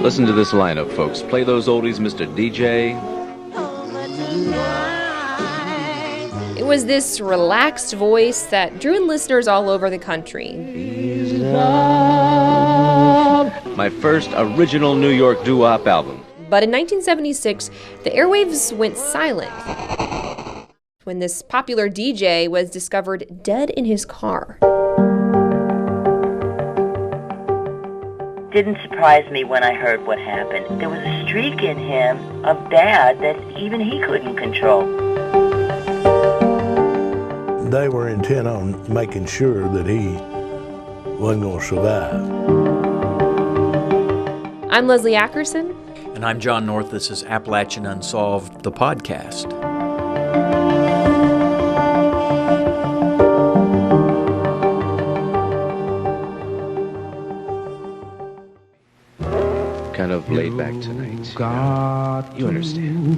Listen to this lineup, folks. Play those oldies, Mr. DJ. It was this relaxed voice that drew in listeners all over the country. My first original New York doo-wop album. But in 1976, the airwaves went silent when this popular DJ was discovered dead in his car. Didn't surprise me when I heard what happened. There was a streak in him of bad that even he couldn't control. They were intent on making sure that he wasn't going to survive. I'm Leslie Ackerson. And I'm John North. This is Appalachian Unsolved, the podcast. Kind of laid back tonight. You understand.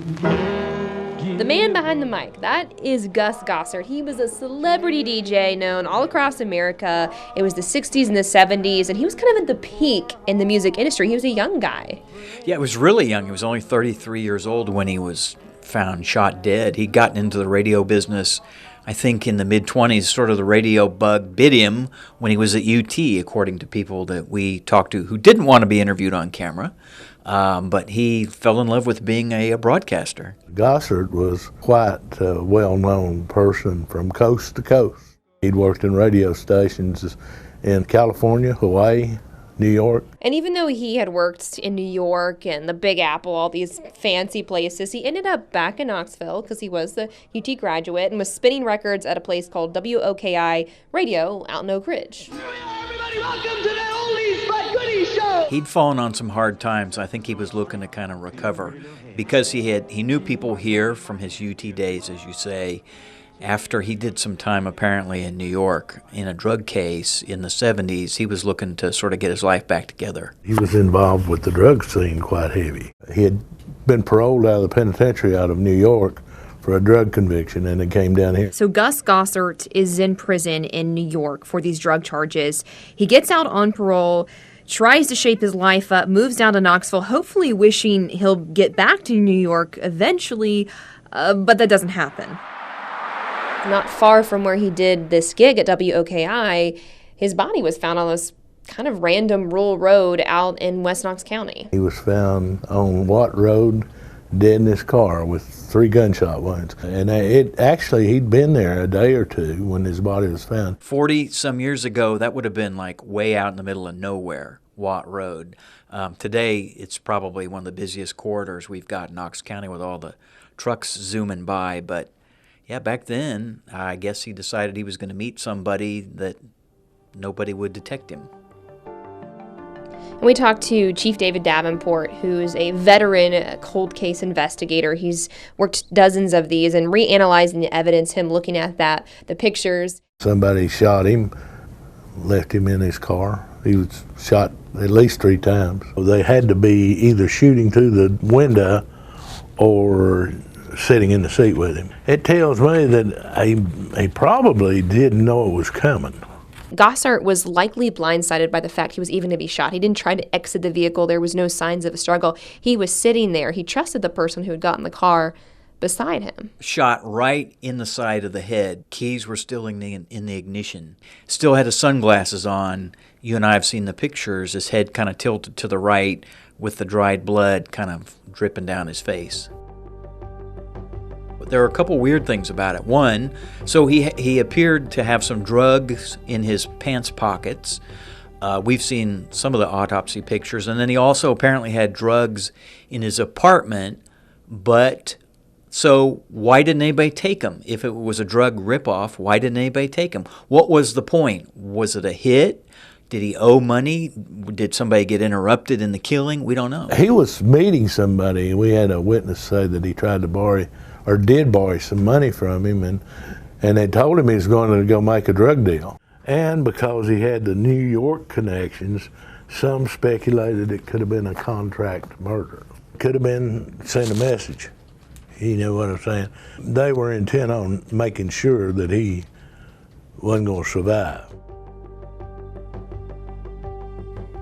The man behind the mic, that is Gus Gossert. He was a celebrity DJ known all across America. It was the 60s and the 70s, and he was kind of at the peak in the music industry. He was a young guy. Yeah, it was really young. He was only 33 years old when he was found shot dead. He'd gotten into the radio business, I think, in the mid-20s. Sort of the radio bug bit him when he was at UT, according to people that we talked to who didn't want to be interviewed on camera. But he fell in love with being a broadcaster. Gossert was quite a well-known person from coast to coast. He'd worked in radio stations in California, Hawaii, New York. And even though he had worked in New York and the Big Apple, all these fancy places, he ended up back in Knoxville because he was the UT graduate and was spinning records at a place called WOKI Radio out in Oak Ridge. Everybody, welcome to the Oldies but Goodies show. He'd fallen on some hard times. I think he was looking to kind of recover because he knew people here from his UT days, as you say. After he did some time apparently in New York in a drug case in the 70s, he was looking to sort of get his life back together. He was involved with the drug scene quite heavy. He had been paroled out of the penitentiary out of New York for a drug conviction, and it came down here. So Gus Gossert is in prison in New York for these drug charges. He gets out on parole, tries to shape his life up, moves down to Knoxville, hopefully wishing he'll get back to New York eventually, but that doesn't happen. Not far from where he did this gig at WOKI, his body was found on this kind of random rural road out in West Knox County. He was found on Watt Road, dead in his car with 3 gunshot wounds. And he'd been there a day or two when his body was found. 40-some years ago, that would have been like way out in the middle of nowhere, Watt Road. Today, it's probably one of the busiest corridors we've got in Knox County with all the trucks zooming by, but yeah, back then, I guess he decided he was going to meet somebody that nobody would detect him. And we talked to Chief David Davenport, who is a veteran cold case investigator. He's worked dozens of these and reanalyzing the evidence, him looking at the pictures. Somebody shot him, left him in his car. He was shot at least 3 times. They had to be either shooting through the window or sitting in the seat with him. It tells me that he probably didn't know it was coming. Gossert was likely blindsided by the fact he was even to be shot. He didn't try to exit the vehicle. There was no signs of a struggle. He was sitting there. He trusted the person who had gotten the car beside him. Shot right in the side of the head. Keys were still in the ignition. Still had his sunglasses on. You and I have seen the pictures. His head kind of tilted to the right with the dried blood kind of dripping down his face. There are a couple weird things about it. One, so he appeared to have some drugs in his pants pockets. We've seen some of the autopsy pictures. And then he also apparently had drugs in his apartment. But so why didn't anybody take him? If it was a drug ripoff, why didn't anybody take him? What was the point? Was it a hit? Did he owe money? Did somebody get interrupted in the killing? We don't know. He was meeting somebody. We had a witness say that he tried to borrow some money from him, and they told him he was going to go make a drug deal. And because he had the New York connections, some speculated it could have been a contract murder. Could have been sent a message. You know what I'm saying? They were intent on making sure that he wasn't going to survive.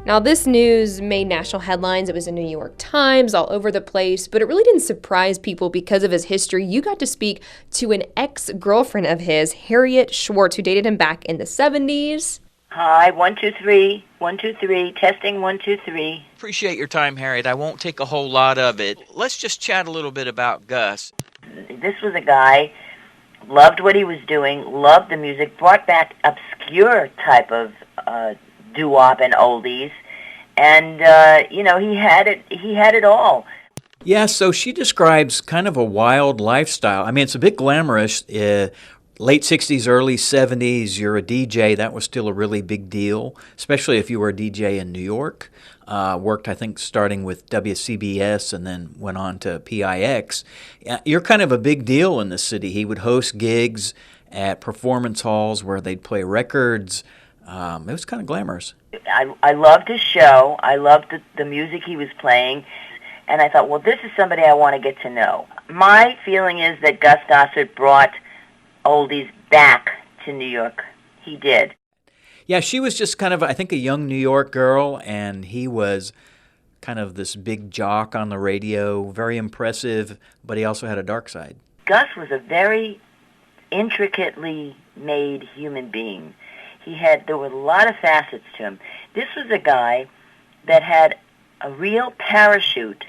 Now, this news made national headlines. It was in the New York Times, all over the place, but it really didn't surprise people because of his history. You got to speak to an ex-girlfriend of his, Harriet Schwartz, who dated him back in the 70s. Hi, 1, 2, 3. 1, 2, 3. Testing 1, 2, 3. Appreciate your time, Harriet. I won't take a whole lot of it. Let's just chat a little bit about Gus. This was a guy, loved what he was doing, loved the music, brought back obscure type of doo-wop and oldies, and he had it all. Yeah, so she describes kind of a wild lifestyle. I mean, it's a bit glamorous. Late 60s, early 70s, you're a DJ. That was still a really big deal, especially if you were a DJ in New York. Worked, I think, starting with WCBS and then went on to PIX. You're kind of a big deal in the city. He would host gigs at performance halls where they'd play records. It was kind of glamorous. I loved his show. I loved the music he was playing. And I thought, well, this is somebody I want to get to know. My feeling is that Gus Gossert brought oldies back to New York. He did. Yeah, she was just kind of, I think, a young New York girl, and he was kind of this big jock on the radio, very impressive, but he also had a dark side. Gus was a very intricately made human being. There were a lot of facets to him. This was a guy that had a real parachute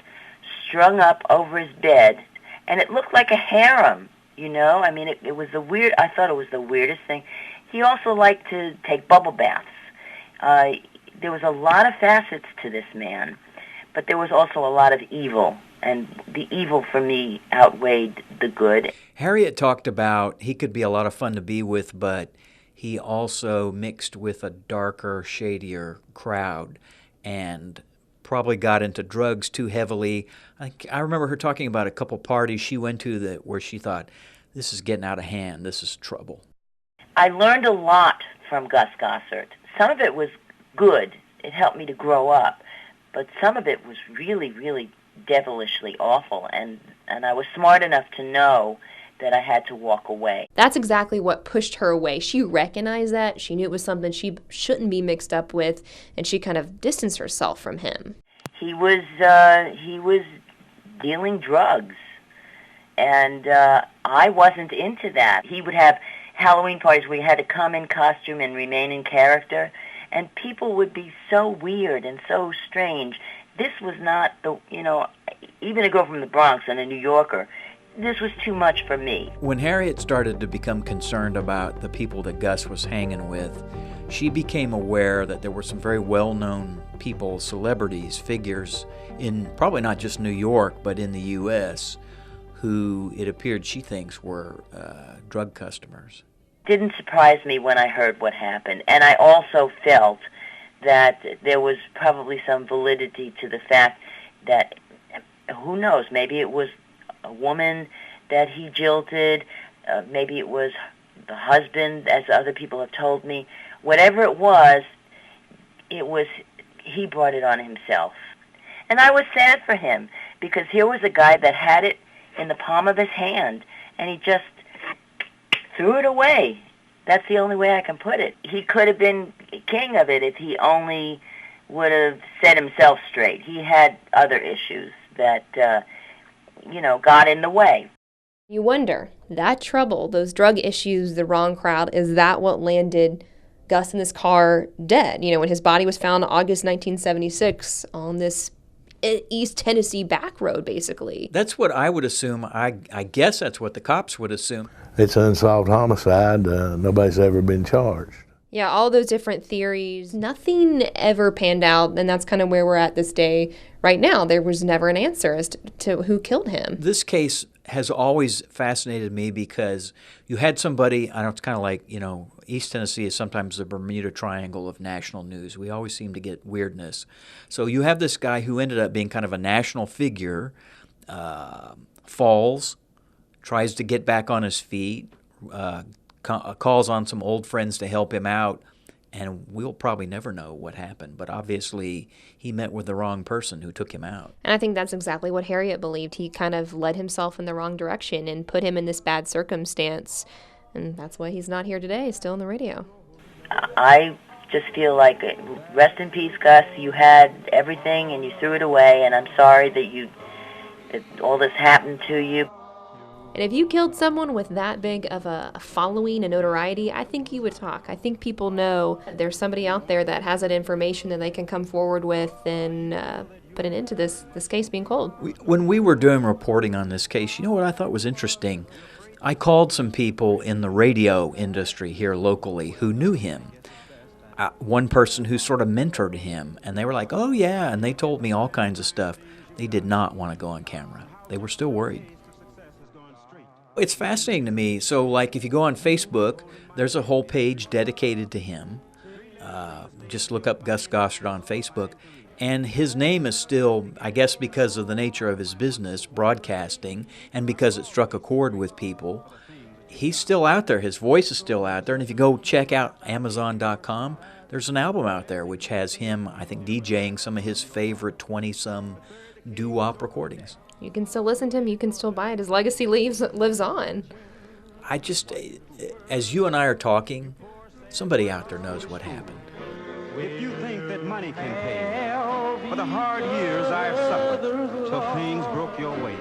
strung up over his bed, and it looked like a harem, I mean, it was I thought it was the weirdest thing. He also liked to take bubble baths. There was a lot of facets to this man, but there was also a lot of evil, and the evil for me outweighed the good. Harriet talked about he could be a lot of fun to be with, but he also mixed with a darker, shadier crowd and probably got into drugs too heavily. I remember her talking about a couple parties she went to where she thought, this is getting out of hand, this is trouble. I learned a lot from Gus Gossert. Some of it was good. It helped me to grow up. But some of it was really, really devilishly awful. And I was smart enough to know that I had to walk away. That's exactly what pushed her away. She recognized that. She knew it was something she shouldn't be mixed up with, and she kind of distanced herself from him. He was dealing drugs, and I wasn't into that. He would have Halloween parties where you had to come in costume and remain in character, and people would be so weird and so strange. This was not even a girl from the Bronx and a New Yorker, this was too much for me. When Harriet started to become concerned about the people that Gus was hanging with, she became aware that there were some very well-known people, celebrities, figures, in probably not just New York, but in the U.S., who it appeared she thinks were drug customers. Didn't surprise me when I heard what happened, and I also felt that there was probably some validity to the fact that, who knows, maybe it was a woman that he jilted, maybe it was the husband, as other people have told me. Whatever it was, he brought it on himself. And I was sad for him, because here was a guy that had it in the palm of his hand, and he just threw it away. That's the only way I can put it. He could have been king of it if he only would have set himself straight. He had other issues that got in the way. You wonder, that trouble, those drug issues, the wrong crowd, is that what landed Gus in this car dead? When his body was found in August 1976 on this East Tennessee back road, basically. That's what I would assume. I guess that's what the cops would assume. It's unsolved homicide. Nobody's ever been charged. Yeah, all those different theories. Nothing ever panned out, and that's kind of where we're at this day right now. There was never an answer as to who killed him. This case has always fascinated me because you had somebody, I know it's kind of like, East Tennessee is sometimes the Bermuda Triangle of national news. We always seem to get weirdness. So you have this guy who ended up being kind of a national figure, falls, tries to get back on his feet, calls on some old friends to help him out, and we'll probably never know what happened. But obviously, he met with the wrong person who took him out. And I think that's exactly what Harriet believed. He kind of led himself in the wrong direction and put him in this bad circumstance. And that's why he's not here today, still on the radio. I just feel like, rest in peace, Gus. You had everything and you threw it away, and I'm sorry that all this happened to you. And if you killed someone with that big of a following and notoriety, I think you would talk. I think people know there's somebody out there that has that information that they can come forward with and put an end to this case being cold. When we were doing reporting on this case, you know what I thought was interesting? I called some people in the radio industry here locally who knew him. One person who sort of mentored him, and they were like, oh yeah, and they told me all kinds of stuff. They did not want to go on camera. They were still worried. It's fascinating to me. So, like, if you go on Facebook, there's a whole page dedicated to him. Just look up Gus Gossert on Facebook. And his name is still, I guess because of the nature of his business, broadcasting, and because it struck a chord with people, he's still out there. His voice is still out there. And if you go check out Amazon.com, there's an album out there which has him, I think, DJing some of his favorite 20-some doo-wop recordings. You can still listen to him. You can still buy it. His legacy lives on. I just, as you and I are talking, somebody out there knows what happened. If you think that money can pay for the hard years I've suffered till things broke your way.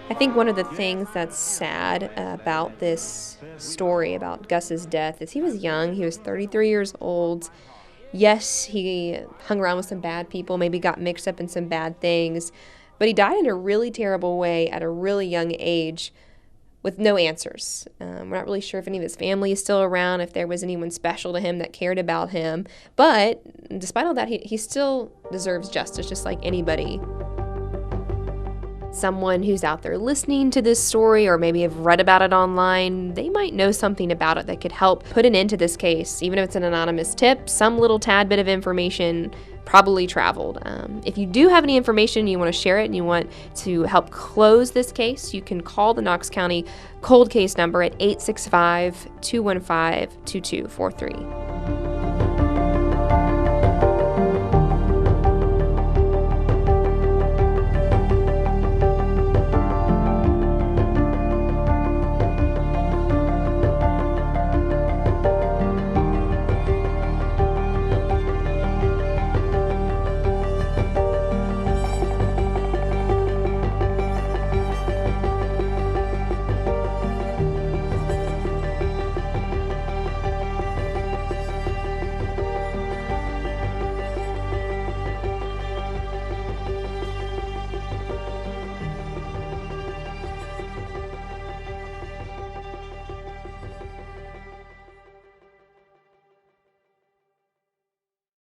I think one of the things that's sad about this story about Gus's death is he was young. He was 33 years old. Yes, he hung around with some bad people, maybe got mixed up in some bad things. But he died in a really terrible way at a really young age with no answers. We're not really sure if any of his family is still around, if there was anyone special to him that cared about him. But despite all that, he still deserves justice, just like anybody. Someone who's out there listening to this story or maybe have read about it online, they might know something about it that could help put an end to this case. Even if it's an anonymous tip, some little tad bit of information probably traveled. If you do have any information, you want to share it and you want to help close this case, you can call the Knox County cold case number at 865-215-2243.